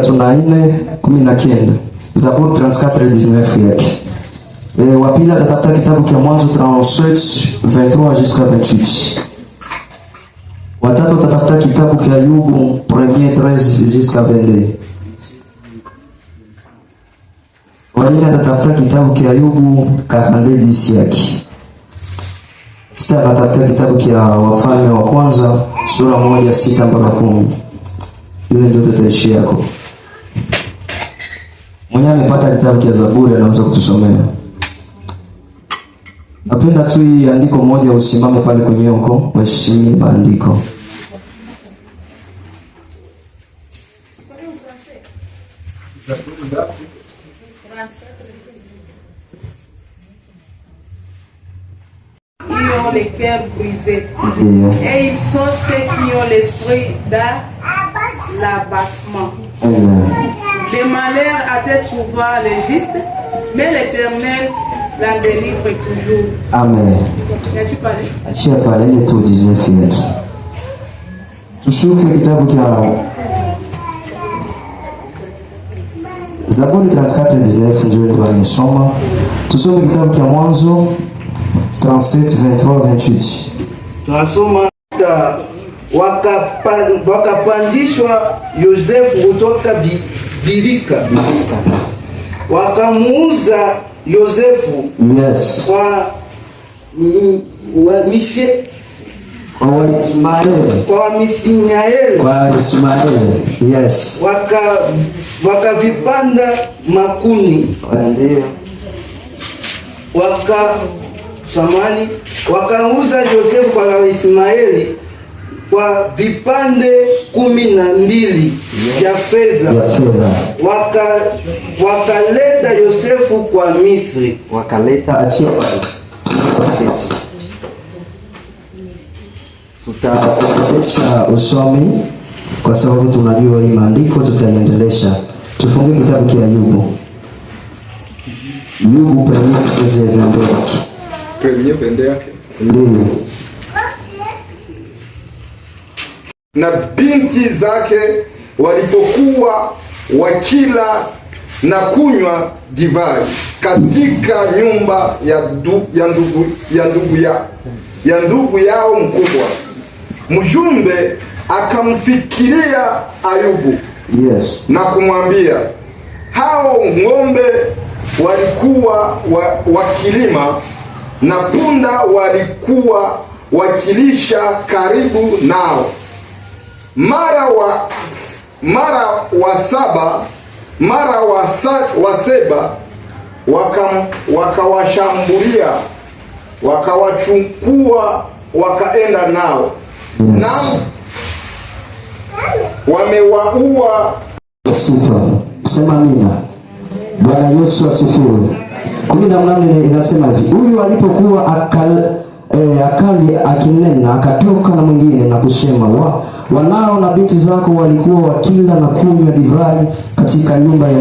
34:19. Zaburi 34:19 yake. Wa pili atatafuta kitabu cha Mwanzo 37:23 jusqu'à 28. Watatu atatafuta kitabu cha Ayubu 1:13 jusqu'à 22. Wanne atatafuta kitabu cha Ayubu 42:10 yake. Sita atatafuta kitabu cha Wafalme wa kwanza sura 1:6 mpaka 10. Ile ndio tutaishia hapo. Mwenye amepata kitabu cha Zaburi anaweza kutusomea. Napenda tu hii andiko moja usimame pale kwenye huko, waheshimu maandiko. Qui ont les cœurs brisés. Et ils sont ceux qui ont l'esprit dans l'abattement. Le malheur atteint souvent les justes, mais l'Éternel l'en délivre toujours. Amen. N'as-tu parlé? Achia pale ile tu 19 yake. Tushuke kitabu cha Zaburi 34:19 ndio ndio nimesoma. Tusome kitabu cha Mwanzo 37:23-28. Tunasoma wakapandishwa Yosefu kutoka birika. Wakamuuza Yosefu kwa Ismaeli. Yes. Wakavipanda makuni. Ndio. Wakauza Yosefu kwa Ismaeli kwa vipande 12 vya fedha. Wakaleta Yosefu kwa Misri. Achia pale. Tutaendelesha usomi kwa sababu tunajua hii maandiko, tutaendelesha. Tufunge kitabu cha Ayubu. Ayubu penye pende yake. Ndio. Na binti zake walipokuwa wakila na kunywa divai katika nyumba ya ndugu yao mkubwa, mjumbe akamfikiria Ayubu. Yes. Na kumwambia, hao ng'ombe walikuwa wakilima na punda walikuwa wakilisha karibu nao. Mara wa saba wakawashambulia, wakawachukua, wakaenda nao. Yes. Na wamewaua. Sifa. Sema amina. Bwana Yesu asifiwe. 18 inasema hivi, huyu alipokuwa akali akinena, akatoka na mwingine na kusema, wanao na binti zako walikuwa wakila na kunywa divai katika nyumba ya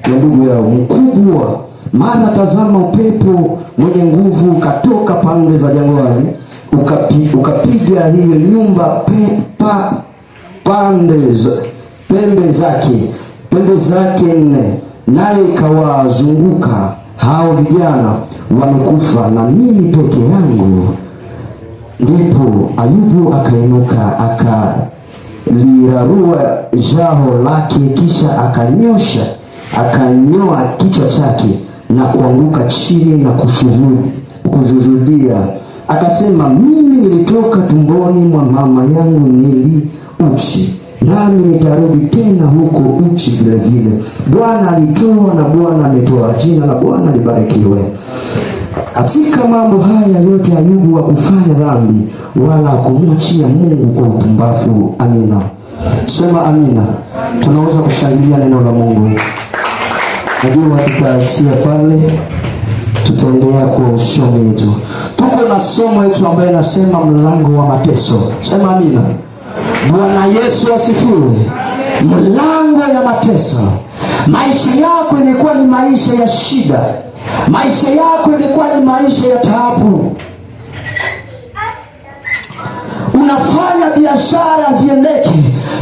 ndugu yao mkubwa. Mara tazama, upepo mwenye nguvu ukatoka pande za jangwani, ukapiga hiyo nyumba pembe zake 4, naye ikawazunguka hao vijana wamekufa, na mimi peke yangu. Ndipo Ayubu akainuka, akalirarua jaho lake, kisha akanyoa kichwa chake na kuanguka chini na kushuhudia. Akasema, mimi nilitoka tumboni mwa mama yangu nili uchi, nami nitarudi tena huko uchi vile vile. Bwana alitoa na Bwana ametoa, jina la Bwana libarikiwe. Katika mambo haya yote Ayubu hakufanya dhambi wala kumwachia Mungu kwa upumbavu. Amina. Sema amina. Tunaweza kushangilia neno la Mungu. Najua tutaachia pale, tutaendelea kwa usomi wetu. Tuko na somo letu ambayo inasema mlango wa mateso. Sema amina. Bwana Yesu asifiwe. Mlango ya mateso. Maisha yako ilikuwa ni maisha ya shida. Maisha yako ilikuwa ni maisha ya taabu. Unafanya biashara viendeke.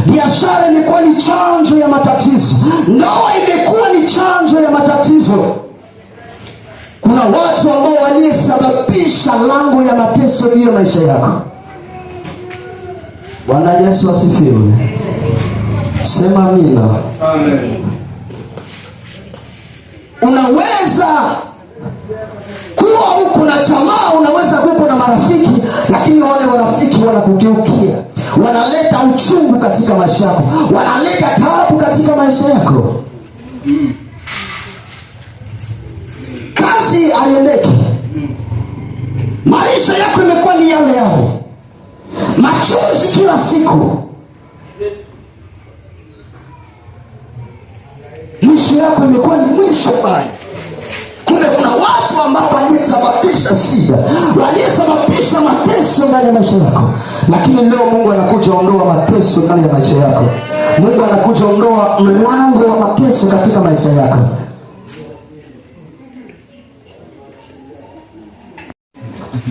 Biashara ilikuwa ni chanzo ya matatizo. Ndoa imekuwa ni chanzo ya matatizo. Kuna watu ambao waliosababisha lango ya mateso hiyo maisha yako. Bwana Yesu asifiwe. Sema amina. Amen. Unaweza kuwa huko na jamaa, unaweza kuwa na marafiki, lakini wale marafiki wanakugeukia, wanaleta uchungu katika maisha yako, wanaleta taabu katika maisha yako. Kazi haiendeki, maisha yako imekuwa ni yale yale, machozi kila siku, mwisho yako imekuwa ni mwisho mbaya. Kumbe kuna watu ambao walisababisha shida, walisababisha mateso ndani ya maisha yako, lakini leo Mungu anakuja ondoa mateso ndani ya maisha yako. Mungu anakuja ondoa mlango wa mateso katika maisha yako.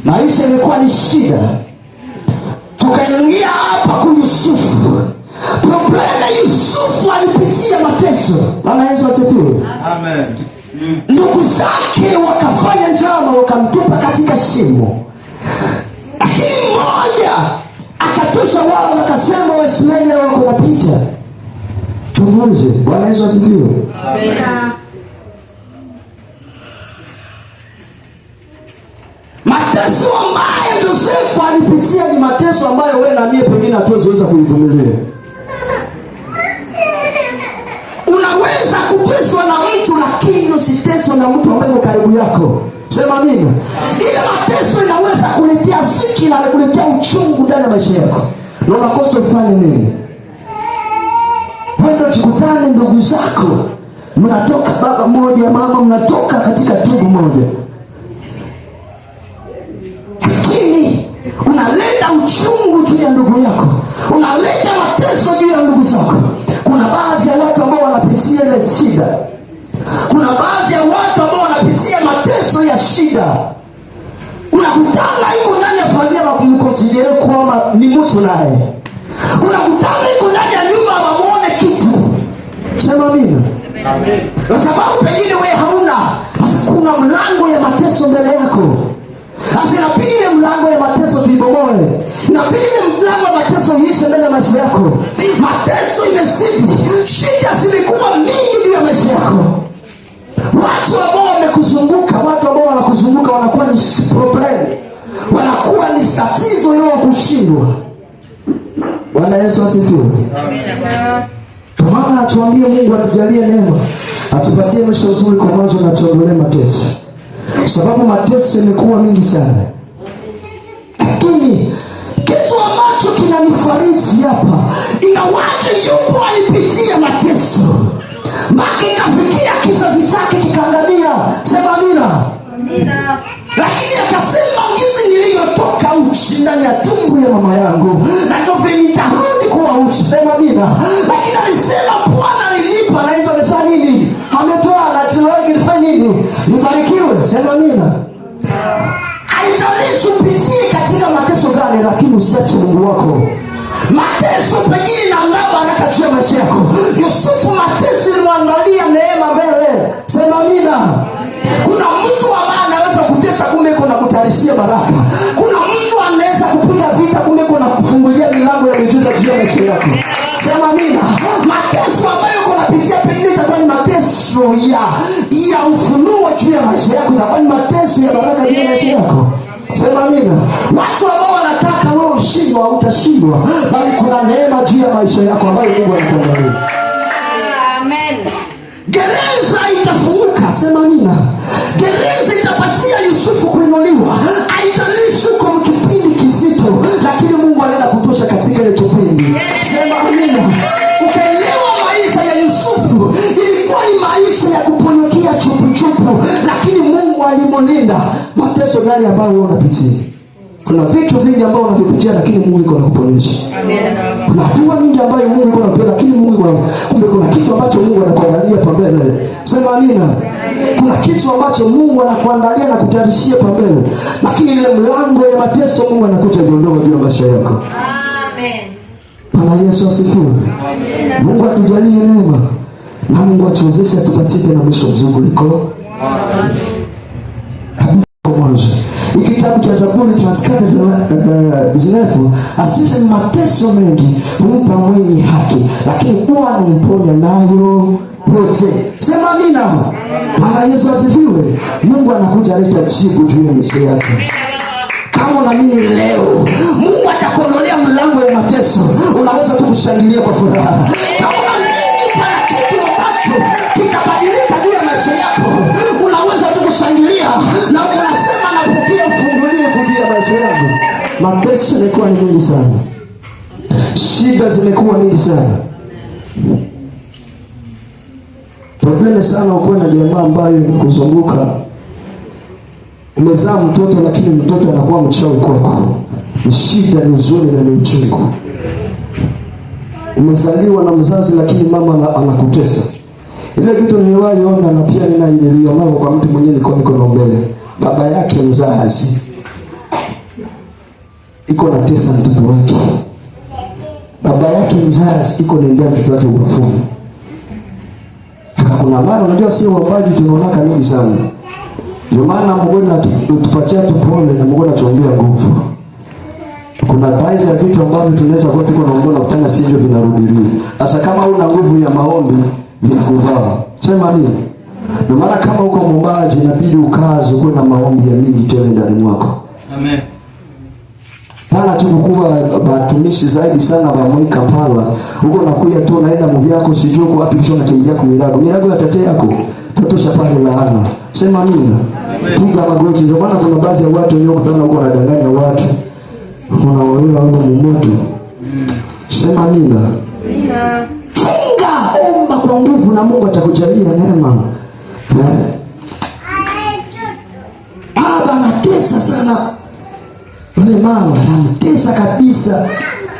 Maisha imekuwa ni shida. Tukaingia hapa kwa Yusufu. Problema Yusufu alipitia mateso. Bwana Yesu asifiwe. Amen. Ndugu zake wakafanya njama, wakamtupa katika shimo, lakini mmoja akatosha wao, akasema Waisraeli wako napita, tumuuze. Bwana Yesu asifiwe. Amen. Mateso ambayo Yosefu alipitia ni mateso ambayo wewe na mimi pengine hatuweza kuivumilia. Unaweza kuteswa na mtu, lakini usiteswe na mtu ambaye yuko karibu yako. Sema amina. Ile mateso inaweza kuletea ziki na kuletea uchungu ndani ya maisha yako. Na unakosa ufanye nini? Wewe jikutane ndugu zako, mnatoka baba mmoja, mama, mnatoka katika tumbo moja, lakini unaleta uchungu juu ya ndugu yako, unaleta mateso juu ya ndugu zako. Kuna baadhi ya watu ambao wanapitia ile shida. Kuna baadhi ya watu ambao wanapitia mateso ya shida. Unakutana yuko ndani ya familia na kumkonsidere kwamba ni mtu naye. Unakutana yuko ndani ya nyumba wamuone kitu. Sema amina. Amen. Kwa sababu pengine wewe hauna, kuna mlango ya mateso mbele yako. Sasa inabidi ile mlango ya mateso tuibomoe. Inabidi ile mlango ya mateso iishe ndani ya maisha yako. Mateso imezidi, shida zimekuwa mingi juu ya maisha yako. Watu ambao wamekuzunguka, watu ambao wanakuzunguka wanakuwa ni problem, wanakuwa ni tatizo yao kushindwa. Bwana Yesu asifiwe. Amen. Kwa maana atuambie Mungu atujalie neema, atupatie maisha mazuri kwa mwanzo na tuondolee mateso. Kwa sababu mateso yamekuwa mingi sana. Lakini kitu ambacho kinanifariji hapa, ingawaje yupo alipitia mateso, mpaka ikafikia kizazi chake kikaangamia. Sema amina. Amina. Lakini akasema jinsi niliyotoka uchi ndani ya tumbo ya mama yangu, na ndio nitarudi kuwa uchi. Sema amina. Lakini alisema Bwana alinipa na hizo nifanye nini? Ametoa na jina lake nifanye nini? Nibarikiwe. Sema amina. Haijalishi upitie katika mateso gani, lakini usiache Mungu wako. Mateso pengine na ngaba anakachia maisha yako. Yusufu mateso ilimwangalia neema mbele. Sema amina. Kuna mtu ambaye anaweza kutesa kumbe kuna kutarishia baraka. Kuna mtu anaweza kupiga vita kumbe kuna kufungulia milango ya miujiza juu ya maisha yako. Sema amina. Mateso ambayo unapitia pengine itakuwa ni mateso ya ufunuo juu ya maisha yako, itakuwa ni mateso ya baraka juu ya maisha yako. Sema amina. Watu ambao wanataka wewe ushindwe, utashindwa, bali kuna neema juu ya maisha yako ambayo Mungu anakuandalia. Amen. Gereza itafunguka. Sema amina. Gereza itapatia Yusufu kuinuliwa. Haijalishi uko mkipindi kizito, lakini Mungu anaenda kutosha katika ile kipindi. Sema amina. Ukaelewa maisha ya Yusufu ilikuwa ni maisha ya kuponyokia chupu, lakini Mungu alimlinda. Mateso gani ambayo wewe unapitia? Kuna vitu vingi ambavyo unavipitia, lakini Mungu yuko anakuponyesha. Amen. Kuna hatua nyingi ambayo Mungu yuko anakupenda, lakini kumbe kuna kitu ambacho Mungu anakuandalia pambele. Sema amina. Kuna kitu ambacho Mungu anakuandalia na kutayarishia pambele, lakini ile mlango ya mateso Mungu anakuja kuondoa juu ya maisha yako. Amen. Bwana Yesu asifiwe. Amen. Mungu atujalie neema. Na Mungu atuwezeshe tupatie na mwisho mzuri kuliko kabisa kwa mwanzo. Hiki kitabu cha Zaburi tunasikia zinefu asisha ni mateso mengi humpa mwenye haki, lakini Bwana humponya nayo yote. Sema amina. Bwana Yesu asifiwe. Mungu anakuja aleta jibu juu ya maisha yako. Kama na mimi leo Mungu atakuondolea mlango ya mateso, unaweza tu kushangilia kwa furaha. Kama na mimi pana kitu ambacho kitabadilika juu ya maisha yako, unaweza tu kushangilia na unasema napokea ufungulie kudia maisha yangu. Mateso yamekuwa ni mengi sana, shida zimekuwa mingi sana. Probleme sana uko na jamaa ambayo imekuzunguka. Umezaa mtoto lakini mtoto anakuwa mchawi kwako. Ni shida, ni huzuni na ni uchungu. Umezaliwa na mzazi lakini mama anakutesa. Ile kitu niliwahi ona na pia niliona kwa mtu mwenyewe niko naombea. Baba yake mzazi iko natesa mtoto wake. Baba yake mzazi iko naendea mtoto wake ubafuni. Kuna mara unajua sio wabaji tunaonaka nini sana. Ndio maana Mungu anatupatia tupole na Mungu anatuambia nguvu. Kuna baadhi ya vitu ambavyo tunaweza kwa tuko naomba na kutana sivyo vinarudilia. Sasa kama una nguvu ya maombi vinakuvaa. Sema nini? Ndio maana kama uko mwombaji inabidi ukaze uko na maombi ya mingi tena ndani mwako. Amen. Pana tu kuwa batumishi zaidi sana ba mwe Kampala. Uko nakuja tu naenda mji yako sijui kwa wapi kisha unakimbia kwa mirago. Mirago ya tate yako. Tatosha pale laana. Sema amina. Piga magoti. Ndio maana kuna baadhi ya watu wenyewe kutana huko wanadanganya watu. Unawaelewa wao mmoto. Sema amina. Amina. Funga, omba kwa nguvu na Mungu atakujalia neema. Baba anatesa sana. Yule mama anamtesa kabisa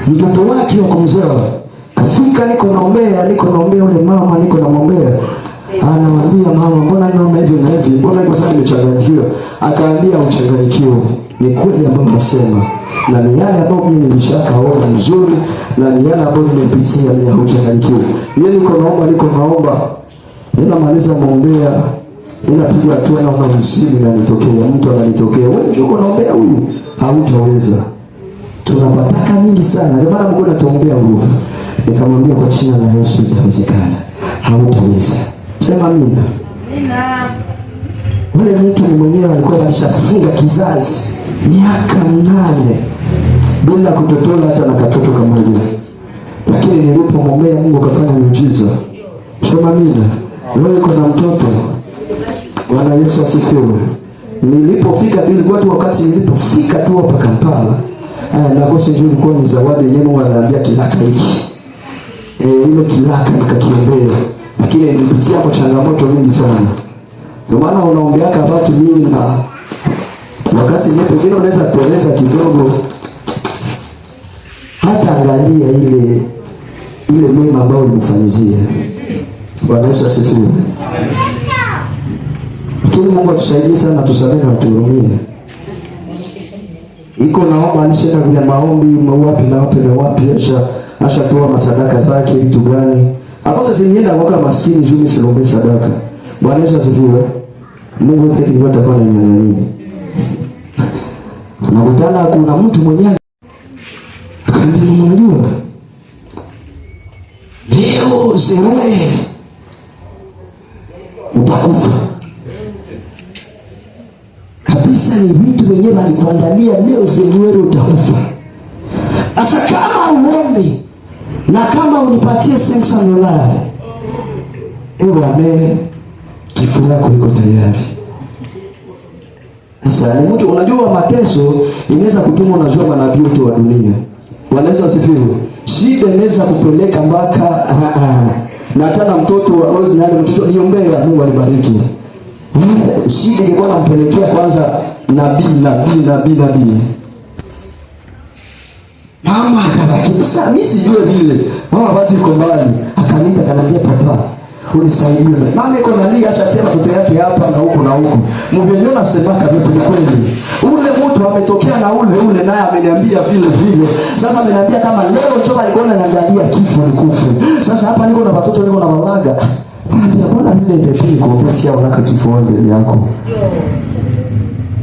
mtoto wake wa kumzaa. Kafika niko naombea yule mama, niko namwombea. Anamwambia mama, mbona naona hivi na hivi? Mbona kwa sababu nimechanganyikiwa? Akaambia uchanganyikiwa. Ni kweli ambapo nasema. Na ni yale ambayo mimi nilishakaona mzuri na ni yale ambayo nimepitia mimi uchanganyikiwa. Mimi niko naomba. Ninamaliza muombea. Inapiga hatua na una msimu na nitokea, mtu ananitokea. Wewe njoo unaombea huyu, hautaweza. Tunapataka mingi sana. Ndio maana Mungu anatuombea nguvu. Nikamwambia kwa jina la Yesu itawezekana. Hautaweza. Sema amina. Amina. Yule mtu mwenyewe alikuwa ameshafunga kizazi miaka 8 bila kutotola hata na katoto kamoja. Lakini nilipomwombea Mungu kafanya miujiza. Sema amina. Wewe uko na mtoto. Bwana Yesu asifiwe. Nilipofika ilikuwa tu wakati nilipofika tu hapa Kampala. Na kosa ndio ilikuwa ni zawadi yenyewe wanaambia kilaka hiki. Ile kilaka nikakiombea. Lakini nilipitia kwa changamoto nyingi sana. Ndio maana unaombeaka watu mingi na wakati pengine unaweza kueleza kidogo. Hata angalia ile mema ambayo ulimfanyizia. Bwana Yesu asifiwe. Lakini Mungu atusaidie sana, tusamehe na tuhurumie. Iko naomba alishaka kwa maombi wapi ashatoa masadaka zake vitu gani? Hapo sinienda kwa maskini juu nisilombe sadaka. Bwana Yesu asifiwe. Mungu pekee ndiye atakuwa ananyang'ania. Nakutana kuna mtu mwenyewe akaniambia unajua leo zewe utakufa. Kabisa ni vitu wenyewe alikuandalia leo zewe utakufa. Sasa kama uombe na kama unipatie $500 uwe kifo yako iko tayari. Sasa ni mtu unajua mateso inaweza kutuma unajua manabii wote wa dunia. Wanaweza asifiwe. Shida inaweza kupeleka mpaka na hata na mtoto wa Rosemary mtoto niombea Mungu alibariki. Shida ingekuwa nampelekea kwanza nabii. Mama akabaki sasa mimi sijue vile. Mama bado yuko mbali. Akaniita akaniambia papa unisaidie. Mama iko nalia ashatema mtoto yake hapa na huko na huko. Mbiona semaka vitu ni kweli. Ule mtu ametokea na ule naye ameniambia vile. Sasa ameniambia kama leo choka alikuwa ananiangalia kifo ni kufu. Sasa hapa niko na watoto niko na walaga. Nikamwambia mbona vile ndio kuombea sia unaka kifua mbele yako.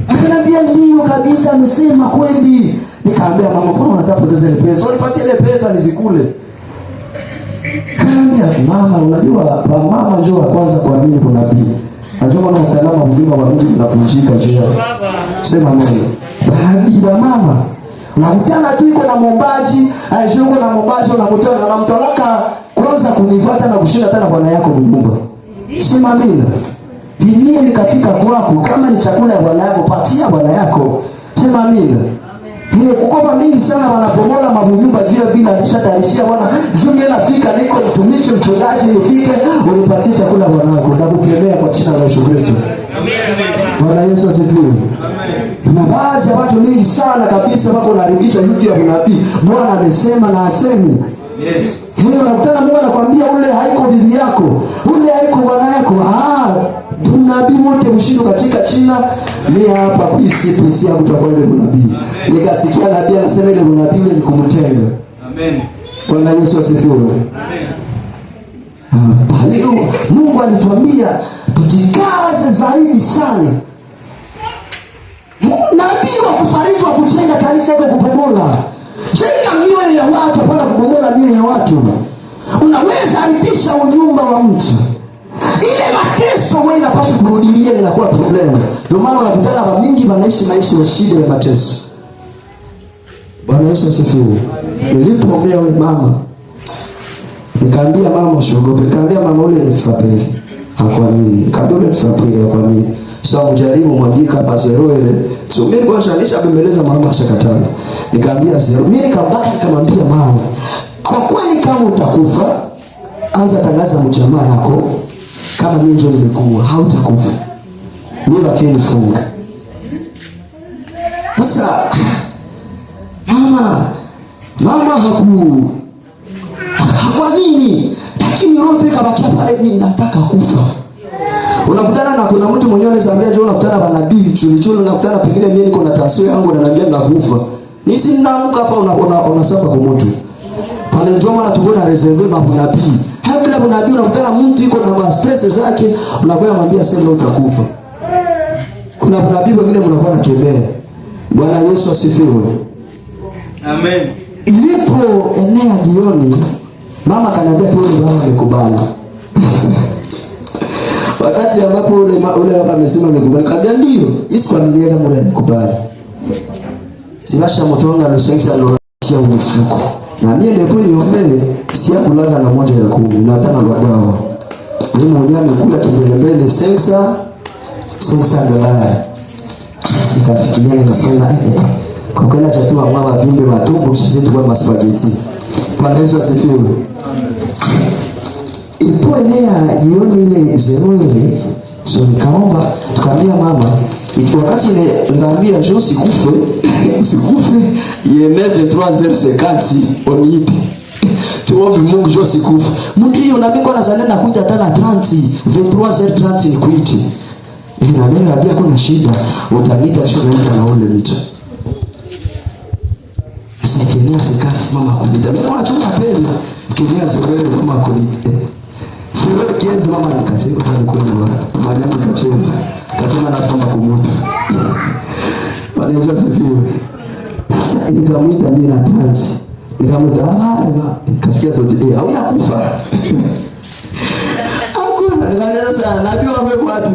Akaniambia ndio kabisa, amesema kweli. Nikamwambia mama, mbona unataka kupoteza ile pesa? Unipatie ile pesa nizikule. Akaniambia mama, unajua mama njoo wa kwanza kwa mimi kuna nabii. Najua mwana mtalama mjumba wa mimi unavunjika njia. Sema mimi. Baada mama, unakutana tu iko na mombaji, aishuko na mombaji unakutana na mtolaka kwanza kunifuata na kushinda tena bwana yako mjumba. Sema mimi. Mimi nikafika kwako, kama ni chakula ya bwana yako patia bwana yako. Sema mimi. Kukopa mingi sana wanapomola mabunyumba juu ya vile alishatarishia bwana. Zungi nafika niko mtumishi mchungaji nifike unipatie chakula bwana wako. Nakukemea kwa jina la Yesu Kristo. Bwana Yesu asifiwe. Amen. Na baadhi ya watu mingi sana kabisa wako narudisha vitu ya unabii. Bwana amesema na asemi. Yes. Hiyo unakutana Mungu anakuambia ule haiko bibi yako. Ule haiko bwana yako. Tunabii wote mshindo katika China ni hapa pisi hapo tutakuwa ile nabii. Nikasikia nabii anasema ile nabii ni kumtenga. Amen. Bwana Yesu asifiwe. Amen. Mungu alituambia tujikaze zaidi sana. Nabii wa kufariji wa kujenga kanisa kwa kubomola. Jenga mioyo ya watu hapana kubomola mioyo ya watu. Unaweza haribisha unyumba wa mtu. Ile mateso wewe inapaswa kurudilia inakuwa problemu. Ndio maana unakutana na mingi wanaishi maisha ya shida ya mateso. Bwana Yesu asifiwe. Nilipomwambia yule mama, nikamwambia mama usiogope. Nikamwambia mama ule elfapeli hakuamini. Nikamwambia ule elfapeli hakuamini. Sasa mjaribu mwandika pasero ile. So mimi kwa shanisha bembeleza mama ashakataa. Nikamwambia zero. Mimi nikabaki nikamwambia mama, kwa kweli kama utakufa, anza tangaza mjamaa yako. Kama mimi ndio nimekuwa hautakufa. Mimi lakini funga. Sasa mama hakuamini. Lakini roho ikabaki pale, mimi nataka kufa. Unakutana na kuna mtu mwenyewe anasambia njoo unakutana na nabii chulicholo, unakutana pengine mimi niko na taswira yangu na naambia nakufa. Nisi ndaamka hapa unasapa kwa moto. Pale njoo maana tuko na reserve nabii. Kila nabii unakutana mtu iko na stress zake, unakwenda kumwambia sema utakufa. Kuna nabii wengine mnakuwa na kemea. Bwana Yesu asifiwe. Amen. Ilipo enea jioni, mama kaniambia tu mama amekubali. Wakati ambapo ule baba amesema amekubali, kaambia ndio, isi familia kama ule amekubali. Sibasha motonga nusensa aloratia ufuko. Na mimi ndipo niombele sia kulaga na moja ya 10 na hata na dawa. Mimi mwenyewe nimekula kimbelembele sensa $. Nikafikiria nikasema kwa kweli chakula mama vimbe matumbo mshizetu kwa maspaghetti. Bwana Yesu asifiwe. Ilipoenea jioni ile zero ile, so nikaomba tukamwambia mama, wakati ile nikaambia njoo sikufe yeye 23h50 oniite. Tuombe Mungu njoo sikufe. Mungu hiyo na Mungu anazalenda kuita tena 23h30 nikuite. Na mimi naambia kuna shida, utaniita shida na ule mtu. Sasa kenia sekati mama kulita. Mimi nachunga pele. Kenia zero mama kulita. Sio kienzi mama nikasema sana kwenda mama nikacheza. Kasema nasoma kumuta. Bwana Yesu asifiwe. Sasa nikamwita mimi na tanzi. Nikamwita kasikia sauti hauna kufa. Sasa nabii wangu wapi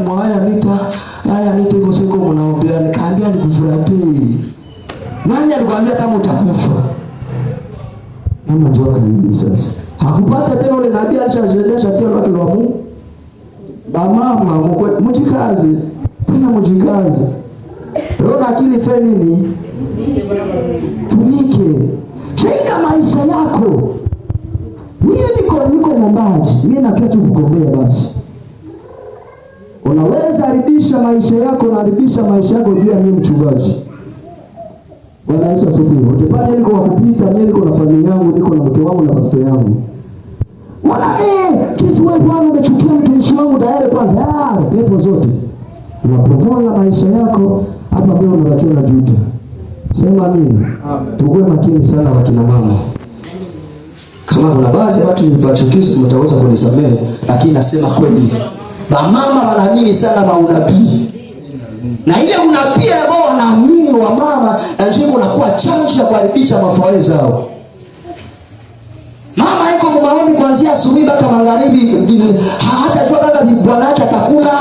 haya mita iko siko mnaombea, nikaambia nikufurahi. Nani alikwambia kama utakufa? Mama njoo kaniambia sasa. Hakupata tena ule nabii alishajelesha tena wake wa Mungu. Mama mjikaze. Tena mjikaze. Roho akili fe nini? Tumike. Cheka maisha yako. Mimi niko mwombaji. Mimi nakia tu kugombea basi. Unaweza haribisha maisha yako na haribisha maisha yako pia mimi mchungaji. Bwana Yesu asifiwe. Utapata niko wakupita, mimi niko na familia yangu, niko na mke wangu na watoto yangu. Wala kisi wewe Bwana umechukia mtumishi wangu tayari kwanza. Pepo zote. Unapomola maisha yako hapa mbele unabakiwa na juta. Sema amina. Tukue makini sana wakina mama. Kama kuna baadhi ya watu nipachukiza mtaweza kunisamehe. lakini nasema kweli, wamama wanaamini sana maunabii, na ile unabii ambao wanaamini wamama, na ndio unakuwa chanzo ya kuharibisha mafao zao. Mama yuko maombi kuanzia asubuhi mpaka magharibi, hatajua kama bwana yake atakula,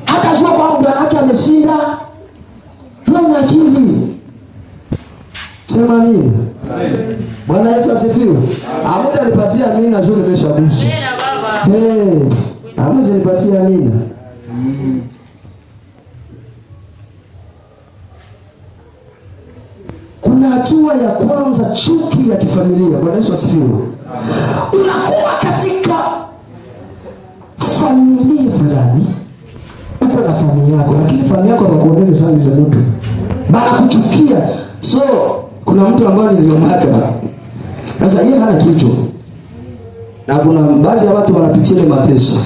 hatajua kama bwana yake ameshinda. Ndio akili. Sema amina. Bwana Yesu asifiwe. Amuta nipatia amina, juu nimeshabushi. Amuta nipatia amina. Kuna hatua ya kwanza, chuki ya kifamilia. Bwana Yesu asifiwe. Unakuwa katika familia fulani, uko na familia yako, lakini familia yako hawakuondoke sana za mtu, bana kuchukia. So kuna mtu ambaye niliomaka sasa, yeye hana kitu, na kuna baadhi ya watu wanapitia ile mateso.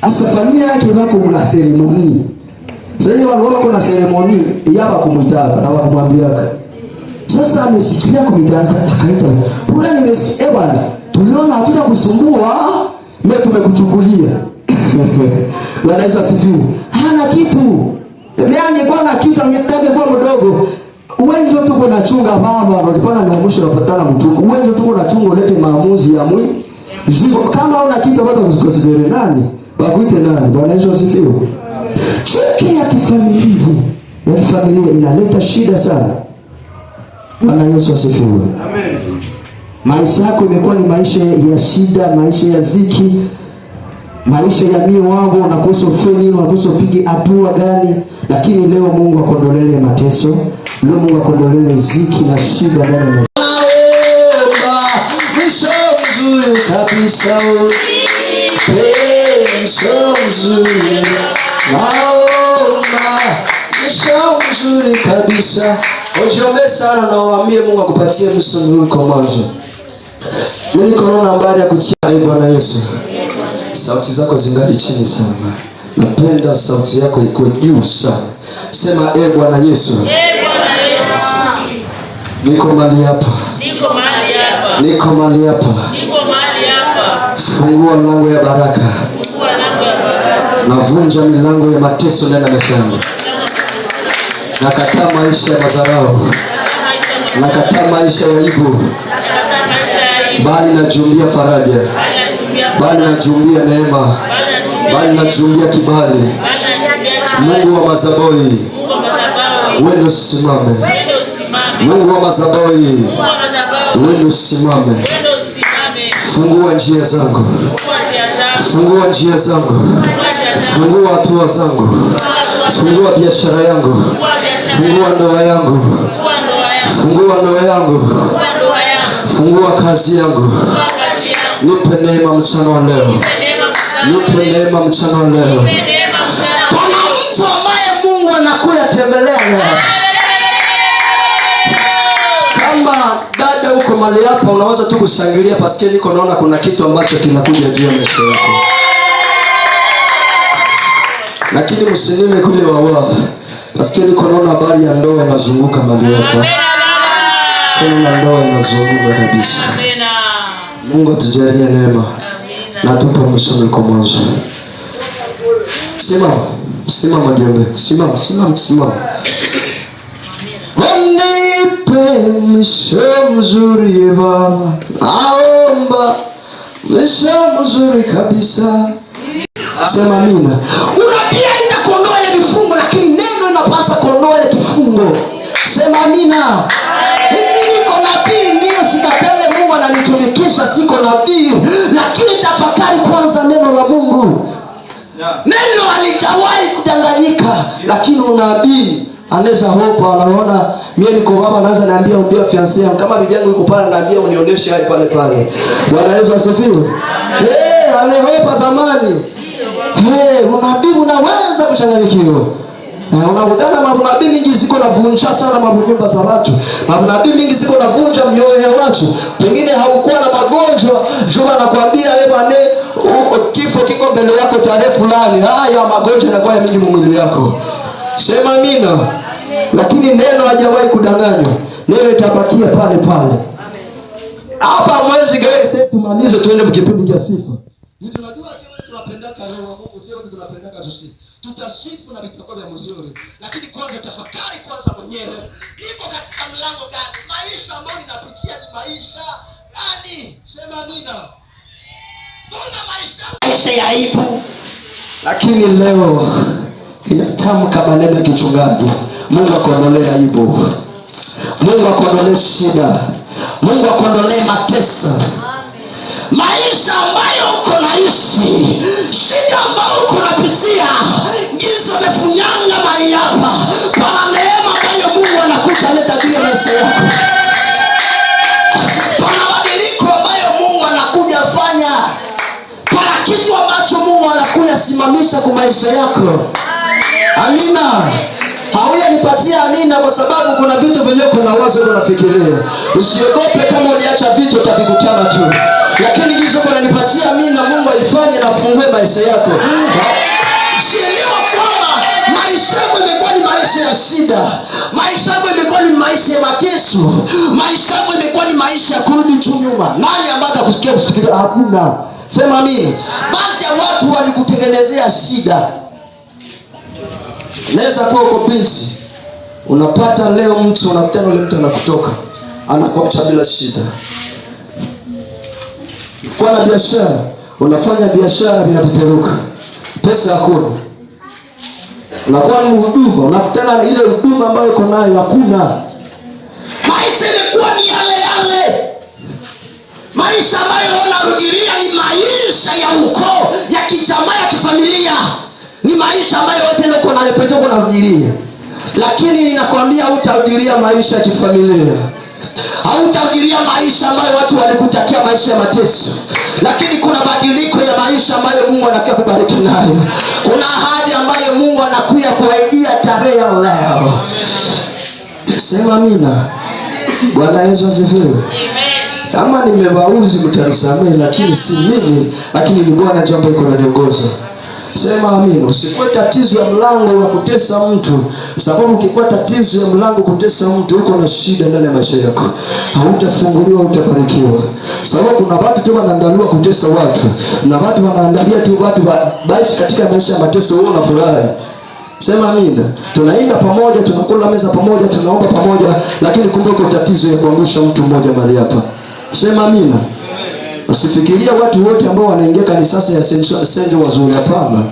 Asa familia yake wako kuna ceremony. Sasa wanaona kuna ceremony yaba kumuitaka na wakumwambiaka. Sasa amesikia kumwitaka, akaita. Bwana nimesikia bwana, tuliona hatuta kusumbua, mimi tumekuchukulia. Bwana Yesu asifiwe. Hana kitu. Mimi angekuwa na kitu angetaka kwa mdogo. Wewe ndio tuko na chunga baba, unapana na mwisho unapatana mtu. Wewe ndio tuko na chunga ulete maamuzi ya mwili. Kama una kitu ambacho usikosezere nani? Wakuite nani? Bwana Yesu asifiwe. Chuki ya kifamilia inaleta shida sana. Bwana Yesu asifiwe. Amen. Maisha yako imekuwa ni maisha ya shida, maisha ya ziki, maisha ya mimi wangu, unakosa ufanye, unakosa upige hatua gani, lakini leo Mungu akondolee mateso, leo Mungu akondolee ziki na shida ndani ya mwisho mzuri kabisa. Mwisho mzuri. Mwisho mzuri kabisa. Ujiombe sana na uambie Mungu akupatie mwisho mzuri kwa mwanzo. Mimi naona habari ya kutia Bwana Yesu. Sauti zako zingali chini sana. Napenda sauti yako iko juu sana. Sema Bwana Yesu. Bwana Yesu. Niko mahali hapa. Niko mahali hapa. Niko mahali hapa. Niko mahali hapa. Fungua mlango ya baraka. Fungua mlango ya baraka. Navunja milango ya mateso ndani ya maisha yangu. Nakataa maisha ya madharau. Nakataa maisha ya aibu. Bali najumbia faraja. Bali najumbia neema. Bali najumbia kibali. Mungu wa madhabahu, wewe ndio usimame. Mungu wa madhabahu, wewe ndio usimame. Fungua njia zangu. Fungua njia zangu. Fungua hatua zangu. Fungua biashara yangu. Fungua ndoa yangu. Fungua ndoa yangu. Fungua kazi yangu. Nipe neema mchana wa leo. Nipe neema mchana wa leo. Kuna mtu ambaye Mungu anakuja tembelea leo. Kama dada uko mahali hapa, unaweza tu kushangilia paske niko naona kuna kitu ambacho kinakuja juu ya maisha yako. Lakini msinime kule wawa. Paske niko naona habari ya ndoa inazunguka mahali hapa. Kuna ndoa inazunguka kabisa. Mungu atujalie neema. Na tupe msome kwa mwanzo. Simama jiombe. Simama. Nipe mwisho mzuri Baba. Naomba mwisho mzuri kabisa. Sema amina. Unapia ina kuondoa ile kifungo, lakini neno inapaswa kuondoa ile kifungo. Sema amina. Niko nabii, ndio sikapele Mungu ananitumikisha, siko nabii, lakini tafakari kwanza neno la Mungu. Neno halijawahi kudanganyika, lakini unabii anaweza hopa, anaona mimi niko baba, anaanza niambia umbia fiancé yangu, kama bibi yangu iko pale anaambia unionyeshe hai pale. Bwana Yesu asifiwe. Anahopa zamani. Unabii unaweza kuchanganyikiwa. Unakutana mabunabii mingi ziko navunja sana mabunyumba za watu. Mabunabii mingi ziko navunja mioyo ya watu. Pengine haukuwa na magonjwa, Juma anakuambia bwana kifo kiko mbele yako tarehe fulani. Haya magonjwa yanakuwa mingi mwili yako. Sema amina. Lakini neno hajawahi kudanganywa. Neno itabakia pale pale. Hapa mwezi gani tumalize tuende mkipindi cha sifa. Tunajua sisi tunapendaka roho wa Mungu, sisi tunapendaka tusifu. Tutasifu na vitakuwa vya mzuri. Lakini kwanza tafakari kwanza mwenyewe. Iko katika mlango gani? Maisha ambayo ninapitia ni maisha gani? Sema amina. Mbona maisha ya aibu? Lakini leo inatamka maneno ya kichungaji. Mungu akuondolee aibu. Mungu akuondolee shida. Mungu akuondolee mateso. Maisha ambayo uko naishi, shida ambayo uko napitia, giza umefunyanga mali hapa. Pana neema ambayo Mungu anakuta leta juu ya maisha yako. Pana mabadiliko ambayo Mungu anakuja fanya. Pana kitu ambacho Mungu anakuja simamisha kwa maisha yako. Amina. Hauya nipatia amina kwa sababu kuna vitu vyenye kuna wazo unafikiria. Usiogope kama uliacha vitu utavikutana tu. Lakini kisha kuna nipatia amina Mungu aifanye na afungue maisha yako. Sielewa kwamba maisha yako imekuwa ni maisha ya shida. Maisha yako imekuwa ni maisha ya mateso. Maisha yako imekuwa ni maisha ya kurudi tu nyuma. Nani ambaye atakusikia? Hakuna. Sema amina. Basi watu walikutengenezea shida. Naweza kuwa uko binti, unapata leo mtu unakutana ule mtu anakutoka, anakuacha bila shida. Kwa na biashara, unafanya biashara vinapeperuka. Pesa hakuna. Unakuwa ni huduma, unakutana na ile huduma ambayo uko nayo hakuna. Maisha imekuwa ni yale yale. Maisha ambayo unarudilia ni maisha ya ukoo, ya kijamaa, ya kifamilia. Ni maisha ambayo wote ndio kuna lepeto kuna rudilia. Lakini ninakwambia hutarudilia maisha ya kifamilia. Hautarudilia maisha ambayo watu walikutakia maisha ya mateso. Lakini kuna badiliko ya maisha ambayo Mungu anakuja kubariki nayo. Kuna ahadi ambayo Mungu anakuja kuaidia tarehe ya leo. Sema amina. Bwana Yesu asifiwe. Amen. Kama nimewauzi mtanisamehe, lakini si mimi, lakini ni Bwana jambo liko linaniongoza. Sema amina. Usikuwe tatizo ya mlango wa kutesa mtu. Sababu ukikuwa tatizo ya mlango kutesa mtu, uko na shida ndani ya maisha yako. Hautafunguliwa, hautabarikiwa. Sababu kuna watu tu wanaandaliwa kutesa watu. Na watu wanaandalia tu watu basi katika maisha ya mateso wao na furaha. Sema amina. Tunaimba pamoja, tunakula meza pamoja, tunaomba pamoja, lakini kumbuka tatizo ya kuangusha mtu mmoja mahali hapa. Sema amina. Usifikiria watu wote ambao wanaingia kanisani ya Sende wazuri, hapana.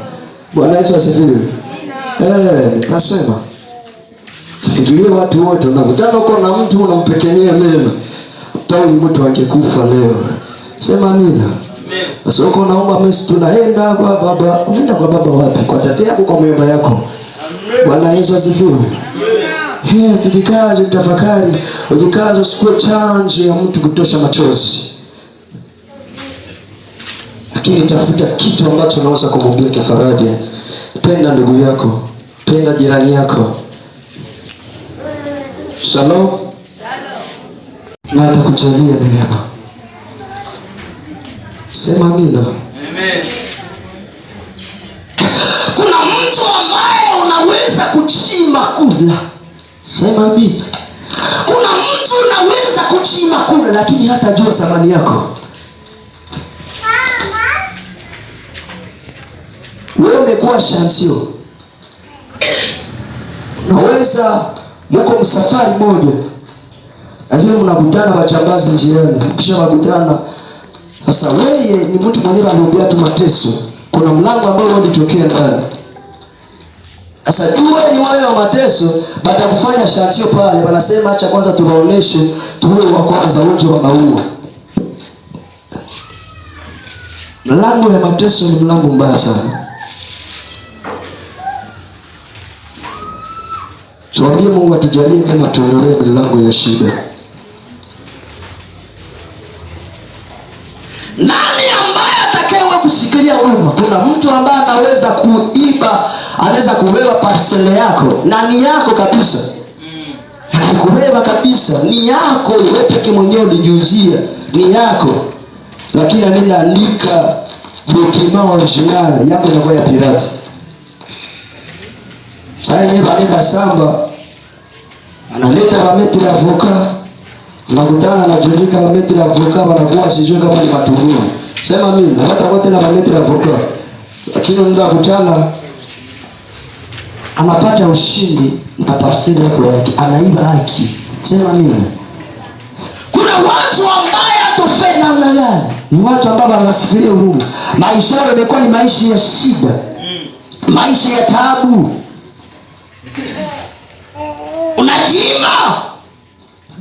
Bwana Yesu asifiwe. Nitasema. Usifikirie watu wote unakutana uko na mtu unampekenyea mema. Hata huyu mtu angekufa leo. Sema amina. Sasa uko naomba mimi tunaenda kwa baba. Unaenda kwa baba wapi? Kwa tata yako, kwa mwemba yako. Bwana Yesu asifiwe. Tujikaze utafakari, ujikaze usikue chanjo ya mtu kutosha machozi. Lakini tafuta kitu ambacho unaweza kumwambia kifaraja. Penda ndugu yako, penda jirani yako. Shalom. Na atakujalia neema. Sema amina. Amen. Kuna mtu ambaye unaweza kuchimba kula. Sema amina. Kuna mtu unaweza kuchimba kula lakini hata jua thamani yako. Wewe umekuwa shantio. Unaweza mko msafari moja. Lakini mnakutana wajambazi njiani. Kisha wakutana. Sasa wewe ni mtu mwenyewe anaombea tu mateso. Kuna mlango ambao unatokea ndani. Sasa wewe ni wale wa mateso, baada ya kufanya shantio pale, wanasema acha kwanza tuwaoneshe tuwe wa kwanza wote wanaua. Mlango ya mateso ni mlango mbaya sana. Tuambie Mungu atujalie kama tuondolee milango ya shida. Nani ambaye atakayewa kushikilia wema? Kuna mtu ambaye anaweza kuiba, anaweza kubeba parcela yako, na ni yako kabisa. Anakubeba kabisa, ni yako, wewe peke mwenyewe ulijiuzia, ni yako. Lakini anaandika document original yako inakuwa ya pirati. Sasa yeye baada samba analeta wametu ya avoka, Nakutana na jurika wa metri avoka wanakuwa sijui kama ni matunguru. Sema mimi, hata wote na metri avoka. Lakini ndio kutana anapata ushindi na tafsiri yake, anaiba haki. Sema mimi. Kuna watu ambao atofena namna gani? Ni watu ambao wanasifiria huruma. Maisha yao yamekuwa ni maisha ya shida. Maisha ya taabu. Unajiima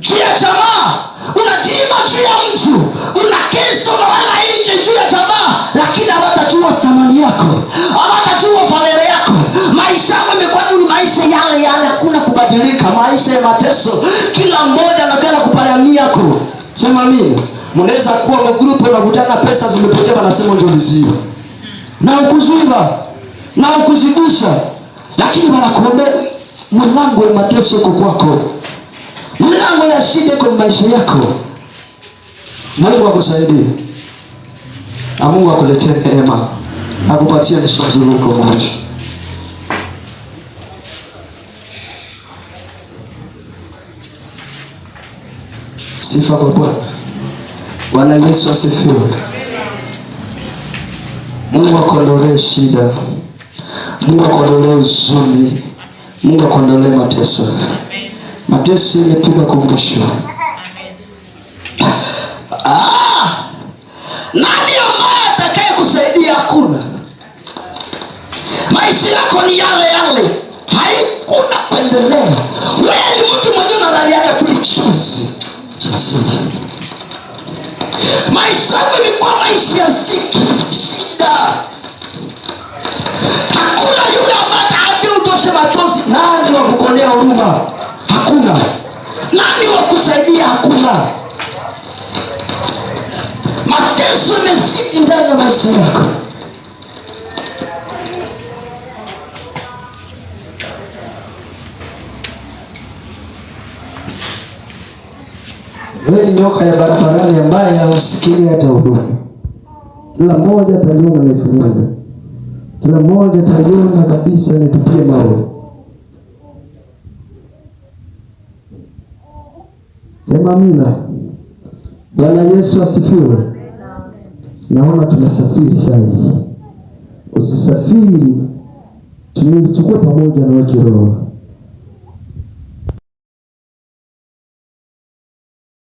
juu ya tamaa, unajiima juu ya mtu, unakesha unalala nje juu ya tamaa, lakini hawatajua thamani yako, hawatajua familia yako. Maisha yako yamekuwa ni maisha yale yale, hakuna kubadilika, maisha ya mateso. Kila mmoja anakala kuparamia yako. Sema mimi, mnaweza kuwa mgrupu unakutana pesa zimepotea, wanasema njoo viziwa. Na ukuziba, na ukuzigusa, lakini wanakuombea mlango wa mateso uko kwako. Mlango ya shida kwa maisha yako. Mungu akusaidie. Na Mungu akuletee neema. Akupatie nishazunguko maisha. Sifa kwa Bwana. Bwana Yesu asifiwe. Mungu akondolee shida. Mungu akondolee huzuni. Mungu akondolee mateso. Mateso imefika kumbusho. Nani ambaye atakaye kusaidia? Hakuna. Maisha yako ni yale yale, haikuna kuendelea. Wewe ni mtu mwenye unalaliaka tu chizi. Maisha yako imekuwa maisha ya ziki, shida. Hakuna yule ambaye hata utoshe machozi. Nani wa kukonea huruma? Hakuna. Nani wa kusaidia? Hakuna. Mateso yamezidi ndani ya maisha yako. Wewe ni nyoka ya barabarani ambaye hausikii hata huduma. Kila mmoja ataliona mifumo. Kila mmoja ataliona kabisa nitupie mawe. Sema amina. Bwana Yesu asifiwe. Naona tunasafiri sasa. Usisafiri kimwili, chukua pamoja na kiroho.